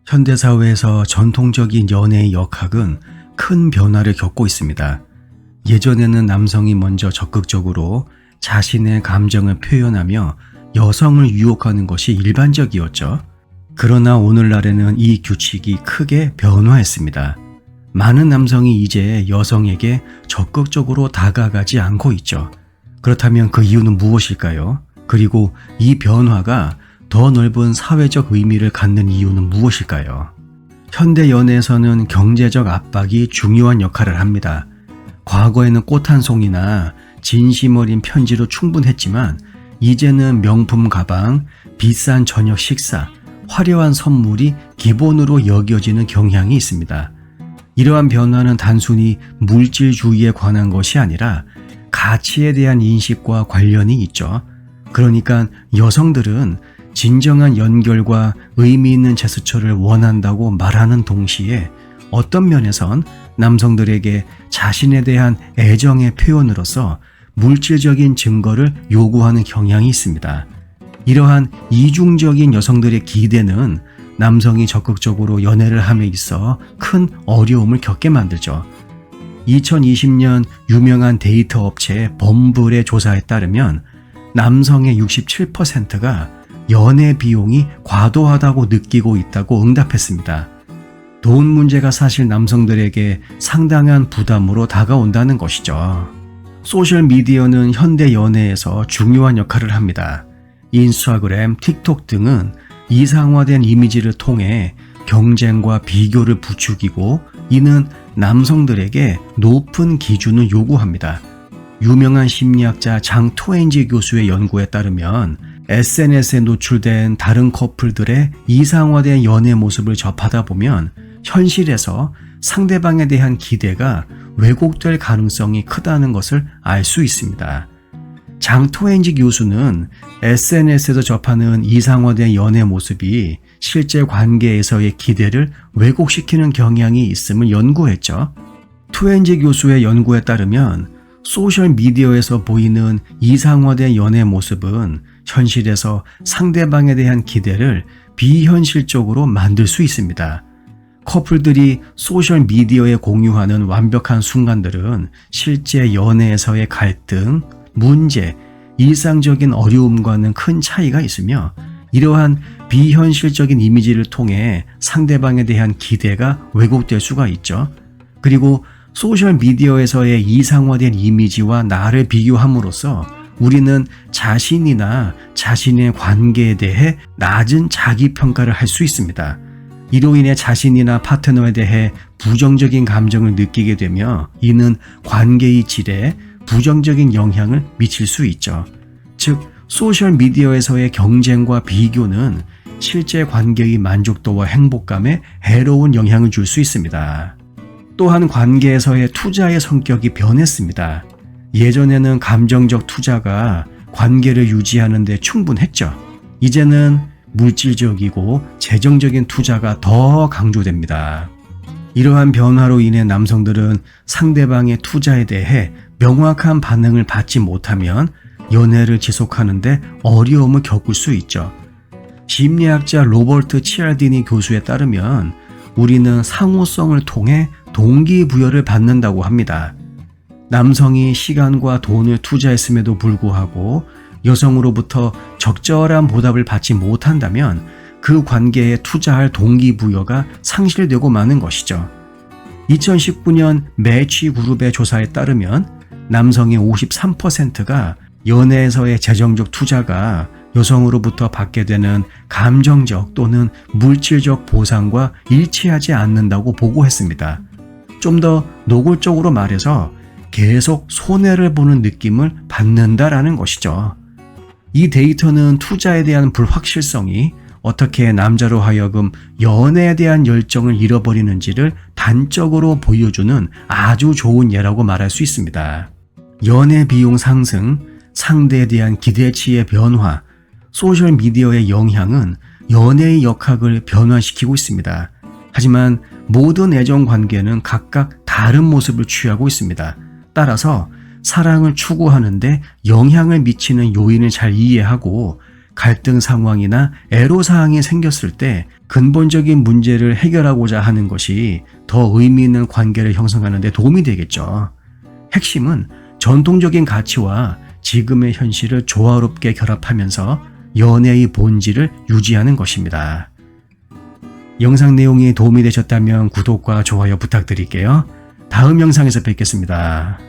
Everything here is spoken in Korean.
현대사회에서 전통적인 연애의 역학은 큰 변화를 겪고 있습니다. 예전에는 남성이 먼저 적극적으로 자신의 감정을 표현하며 여성을 유혹하는 것이 일반적이었죠. 그러나 오늘날에는 이 규칙이 크게 변화했습니다. 많은 남성이 이제 여성에게 적극적으로 다가가지 않고 있죠. 그렇다면 그 이유는 무엇일까요? 그리고 이 변화가 더 넓은 사회적 의미를 갖는 이유는 무엇일까요? 현대 연애에서는 경제적 압박이 중요한 역할을 합니다. 과거에는 꽃 한 송이나 진심 어린 편지로 충분했지만 이제는 명품 가방, 비싼 저녁 식사, 화려한 선물이 기본으로 여겨지는 경향이 있습니다. 이러한 변화는 단순히 물질주의에 관한 것이 아니라 가치에 대한 인식과 관련이 있죠. 그러니까 여성들은 진정한 연결과 의미 있는 제스처를 원한다고 말하는 동시에 어떤 면에선 남성들에게 자신에 대한 애정의 표현으로서 물질적인 증거를 요구하는 경향이 있습니다. 이러한 이중적인 여성들의 기대는 남성이 적극적으로 연애를 함에 있어 큰 어려움을 겪게 만들죠. 2020년 유명한 데이터 업체 범블의 조사에 따르면 남성의 67%가 연애 비용이 과도하다고 느끼고 있다고 응답했습니다. 돈 문제가 사실 남성들에게 상당한 부담으로 다가온다는 것이죠. 소셜미디어는 현대 연애에서 중요한 역할을 합니다. 인스타그램, 틱톡 등은 이상화된 이미지를 통해 경쟁과 비교를 부추기고 이는 남성들에게 높은 기준을 요구합니다. 유명한 심리학자 장 토엔지 교수의 연구에 따르면 SNS에 노출된 다른 커플들의 이상화된 연애 모습을 접하다 보면 현실에서 상대방에 대한 기대가 왜곡될 가능성이 크다는 것을 알 수 있습니다. 장 토엔지 교수는 SNS에서 접하는 이상화된 연애 모습이 실제 관계에서의 기대를 왜곡시키는 경향이 있음을 연구했죠. 토엔지 교수의 연구에 따르면 소셜미디어에서 보이는 이상화된 연애 모습은 현실에서 상대방에 대한 기대를 비현실적으로 만들 수 있습니다. 커플들이 소셜미디어에 공유하는 완벽한 순간들은 실제 연애에서의 갈등, 문제, 일상적인 어려움과는 큰 차이가 있으며 이러한 비현실적인 이미지를 통해 상대방에 대한 기대가 왜곡될 수가 있죠. 그리고 소셜미디어에서의 이상화된 이미지와 나를 비교함으로써 우리는 자신이나 자신의 관계에 대해 낮은 자기평가를 할 수 있습니다. 이로 인해 자신이나 파트너에 대해 부정적인 감정을 느끼게 되며 이는 관계의 질에 부정적인 영향을 미칠 수 있죠. 즉, 소셜미디어에서의 경쟁과 비교는 실제 관계의 만족도와 행복감에 해로운 영향을 줄 수 있습니다. 또한 관계에서의 투자의 성격이 변했습니다. 예전에는 감정적 투자가 관계를 유지하는 데 충분했죠. 이제는 물질적이고 재정적인 투자가 더 강조됩니다. 이러한 변화로 인해 남성들은 상대방의 투자에 대해 명확한 반응을 받지 못하면 연애를 지속하는 데 어려움을 겪을 수 있죠. 심리학자 로버트 치알디니 교수에 따르면 우리는 상호성을 통해 동기부여를 받는다고 합니다. 남성이 시간과 돈을 투자했음에도 불구하고 여성으로부터 적절한 보답을 받지 못한다면 그 관계에 투자할 동기부여가 상실되고 마는 것이죠. 2019년 매치 그룹의 조사에 따르면 남성의 53%가 연애에서의 재정적 투자가 여성으로부터 받게 되는 감정적 또는 물질적 보상과 일치하지 않는다고 보고했습니다. 좀 더 노골적으로 말해서 계속 손해를 보는 느낌을 받는다라는 것이죠. 이 데이터는 투자에 대한 불확실성이 어떻게 남자로 하여금 연애에 대한 열정을 잃어버리는지를 단적으로 보여주는 아주 좋은 예라고 말할 수 있습니다. 연애 비용 상승, 상대에 대한 기대치의 변화, 소셜미디어의 영향은 연애의 역학을 변화시키고 있습니다. 하지만 모든 애정 관계는 각각 다른 모습을 취하고 있습니다. 따라서 사랑을 추구하는데 영향을 미치는 요인을 잘 이해하고 갈등 상황이나 애로사항이 생겼을 때 근본적인 문제를 해결하고자 하는 것이 더 의미 있는 관계를 형성하는 데 도움이 되겠죠. 핵심은 전통적인 가치와 지금의 현실을 조화롭게 결합하면서 연애의 본질을 유지하는 것입니다. 영상 내용이 도움이 되셨다면 구독과 좋아요 부탁드릴게요. 다음 영상에서 뵙겠습니다.